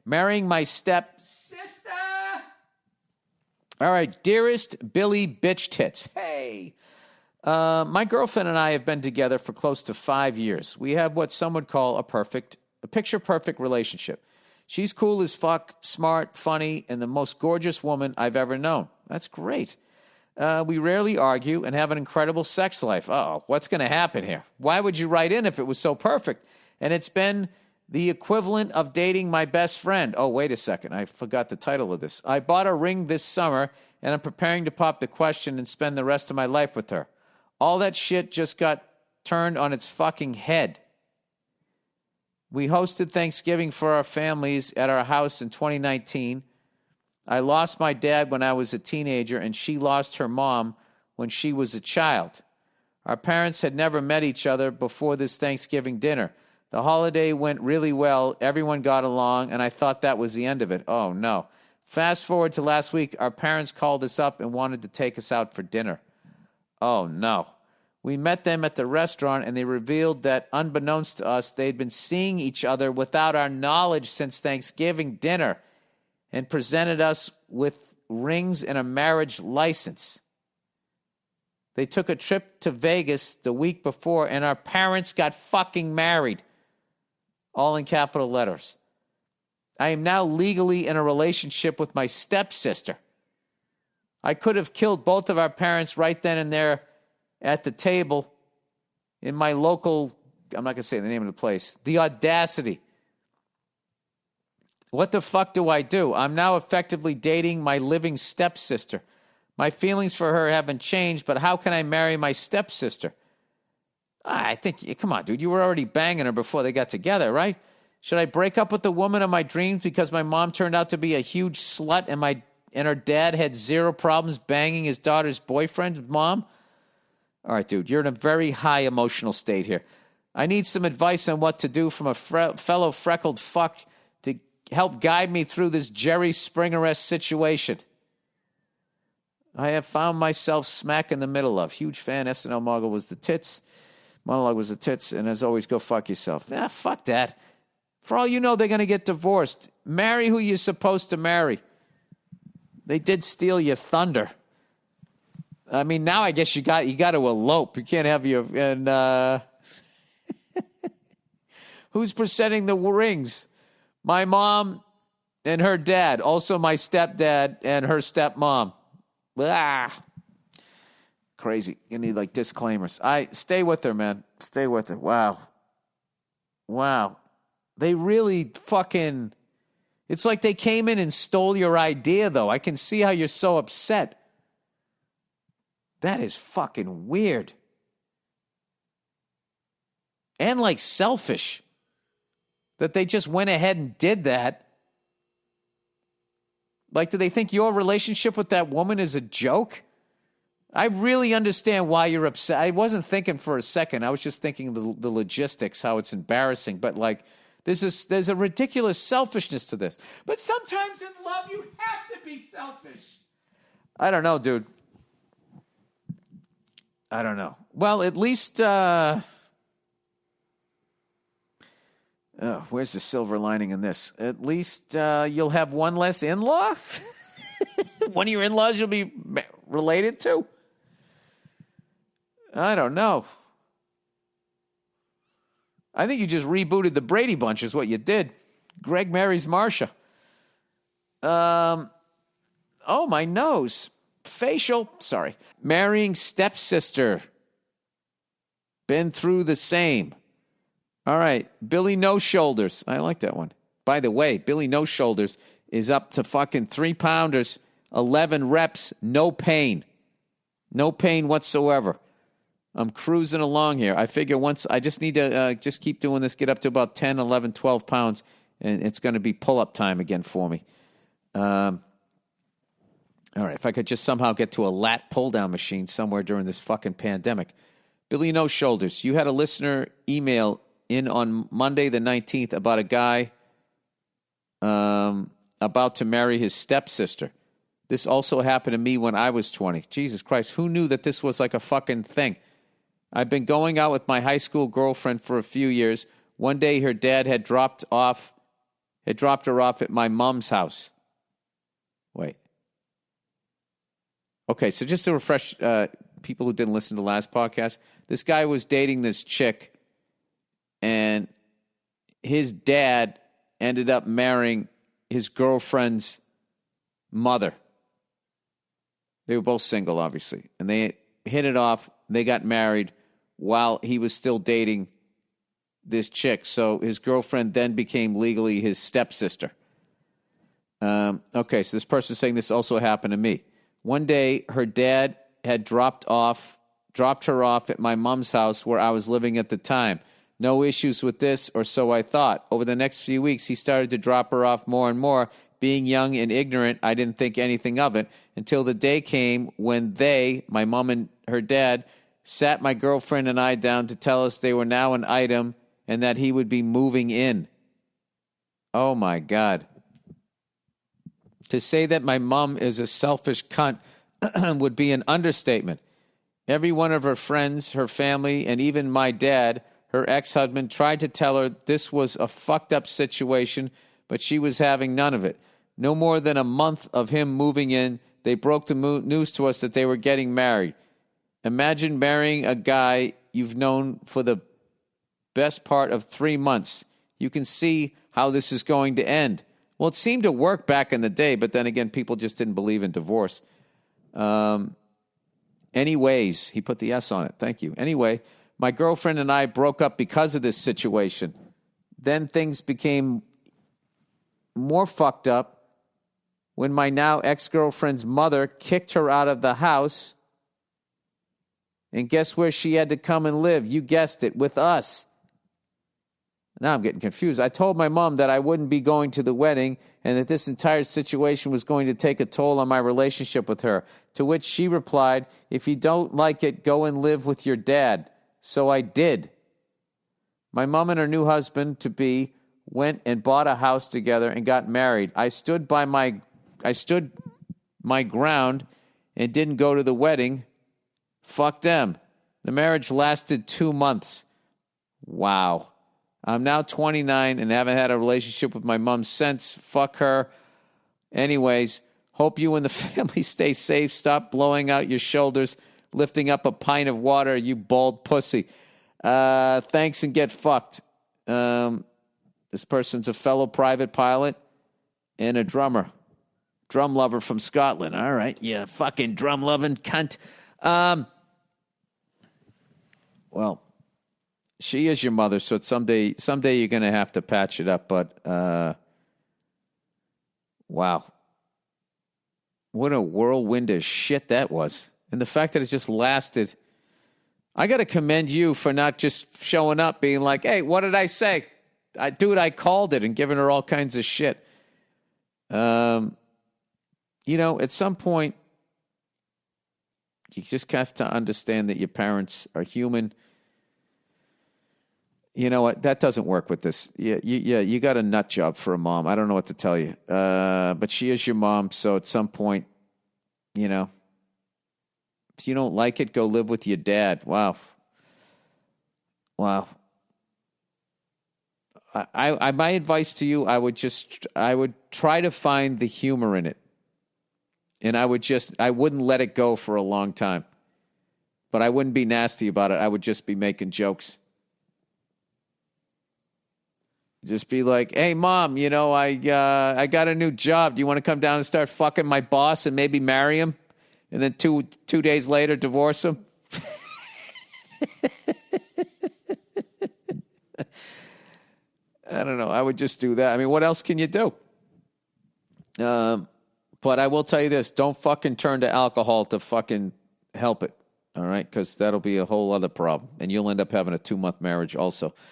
Marrying my step-sister. All right, dearest Billy Bitch Tits. Hey. My girlfriend and I have been together for close to 5 years. We have what some would call a picture-perfect relationship. She's cool as fuck, smart, funny, and the most gorgeous woman I've ever known. That's great. We rarely argue and have an incredible sex life. Oh, what's going to happen here? Why would you write in if it was so perfect? And it's been the equivalent of dating my best friend. Oh, wait a second. I forgot the title of this. I bought a ring this summer, and I'm preparing to pop the question and spend the rest of my life with her. All that shit just got turned on its fucking head. We hosted Thanksgiving for our families at our house in 2019. I lost my dad when I was a teenager, and she lost her mom when she was a child. Our parents had never met each other before this Thanksgiving dinner. The holiday went really well. Everyone got along, and I thought that was the end of it. Oh, no. Fast forward to last week, our parents called us up and wanted to take us out for dinner. Oh, no. We met them at the restaurant, and they revealed that, unbeknownst to us, they'd been seeing each other without our knowledge since Thanksgiving dinner and presented us with rings and a marriage license. They took a trip to Vegas the week before, and our parents got fucking married. All in capital letters. I am now legally in a relationship with my stepsister. I could have killed both of our parents right then and there at the table in my local, I'm not going to say the name of the place, the audacity. What the fuck do I do? I'm now effectively dating my living stepsister. My feelings for her haven't changed, but how can I marry my stepsister? I think, come on, dude, you were already banging her before they got together, right? Should I break up with the woman of my dreams because my mom turned out to be a huge slut and her dad had zero problems banging his daughter's boyfriend's mom? All right, dude, you're in a very high emotional state here. I need some advice on what to do from a fellow freckled fuck to help guide me through this Jerry Springer-esque situation. I have found myself smack in the middle of. Huge fan, SNL Monologue was the tits, and as always, go fuck yourself. Fuck that. For all you know, they're going to get divorced. Marry who you're supposed to marry. They did steal your thunder. I mean, now I guess you got to elope. You can't have your... And who's presenting the rings? My mom and her dad. Also my stepdad and her stepmom. Crazy. You need like disclaimers. Stay with her, man. Stay with her. Wow. They really fucking... It's like they came in and stole your idea, though. I can see how you're so upset. That is fucking weird. And like selfish. That they just went ahead and did that. Like, do they think your relationship with that woman is a joke? I really understand why you're upset. I wasn't thinking for a second. I was just thinking the logistics, how it's embarrassing. But, like, there's a ridiculous selfishness to this. But sometimes in love, you have to be selfish. I don't know, dude. I don't know. Well, at least... where's the silver lining in this? At least you'll have one less in-law? One of your in-laws you'll be related to? I don't know. I think you just rebooted the Brady Bunch is what you did. Greg marries Marcia. Oh, my nose. Facial. Sorry. Marrying stepsister. Been through the same. All right. Billy No Shoulders. I like that one. By the way, Billy No Shoulders is up to fucking 3-pounders, 11 reps, no pain. No pain whatsoever. I'm cruising along here. I figure once I just need to just keep doing this, get up to about 10, 11, 12 pounds, and it's going to be pull-up time again for me. All right, if I could just somehow get to a lat pull-down machine somewhere during this fucking pandemic. Billy No Shoulders, you had a listener email in on Monday the 19th about a guy about to marry his stepsister. This also happened to me when I was 20. Jesus Christ, who knew that this was like a fucking thing? I've been going out with my high school girlfriend for a few years. One day her dad had dropped had dropped her off at my mom's house. Wait. Okay, so just to refresh people who didn't listen to the last podcast, this guy was dating this chick, and his dad ended up marrying his girlfriend's mother. They were both single, obviously, and they hit it off. They got married while he was still dating this chick. So his girlfriend then became legally his stepsister. Okay, so this person's saying this also happened to me. One day, her dad had dropped her off at my mom's house where I was living at the time. No issues with this, or so I thought. Over the next few weeks, he started to drop her off more and more. Being young and ignorant, I didn't think anything of it until the day came when they, my mom and her dad, sat my girlfriend and I down to tell us they were now an item and that he would be moving in. Oh, my God. To say that my mom is a selfish cunt would be an understatement. Every one of her friends, her family, and even my dad, her ex-husband, tried to tell her this was a fucked up situation, but she was having none of it. No more than a month of him moving in, they broke the news to us that they were getting married. Imagine marrying a guy you've known for the best part of 3 months. You can see how this is going to end. Well, it seemed to work back in the day, but then again, people just didn't believe in divorce. Anyways, he put the S on it. Thank you. Anyway, my girlfriend and I broke up because of this situation. Then things became more fucked up when my now ex-girlfriend's mother kicked her out of the house. And guess where she had to come and live? You guessed it, with us. Now I'm getting confused. I told my mom that I wouldn't be going to the wedding and that this entire situation was going to take a toll on my relationship with her. To which she replied, if you don't like it, go and live with your dad. So I did. My mom and her new husband-to-be went and bought a house together and got married. I stood my ground and didn't go to the wedding. Fuck them. The marriage lasted 2 months. Wow. I'm now 29 and haven't had a relationship with my mom since. Fuck her. Anyways, hope you and the family stay safe. Stop blowing out your shoulders, lifting up a pint of water, you bald pussy. Thanks and get fucked. This person's a fellow private pilot and a drummer. Drum lover from Scotland. All right, you fucking drum-loving cunt. Well, she is your mother, so someday you're going to have to patch it up. But, wow. What a whirlwind of shit that was. And the fact that it just lasted. I got to commend you for not just showing up being like, hey, what did I say? I called it, and giving her all kinds of shit. At some point, you just have to understand that your parents are human. You know what? That doesn't work with this. You got a nut job for a mom. I don't know what to tell you. But she is your mom, so at some point, if you don't like it, go live with your dad. Wow. My advice to you, I would try to find the humor in it. And I wouldn't let it go for a long time. But I wouldn't be nasty about it. I would just be making jokes. Just be like, hey, Mom, I got a new job. Do you want to come down and start fucking my boss and maybe marry him? And then two days later, divorce him? I don't know. I would just do that. I mean, what else can you do? But I will tell you this. Don't fucking turn to alcohol to fucking help it. All right? Because that'll be a whole other problem. And you'll end up having a 2-month marriage also.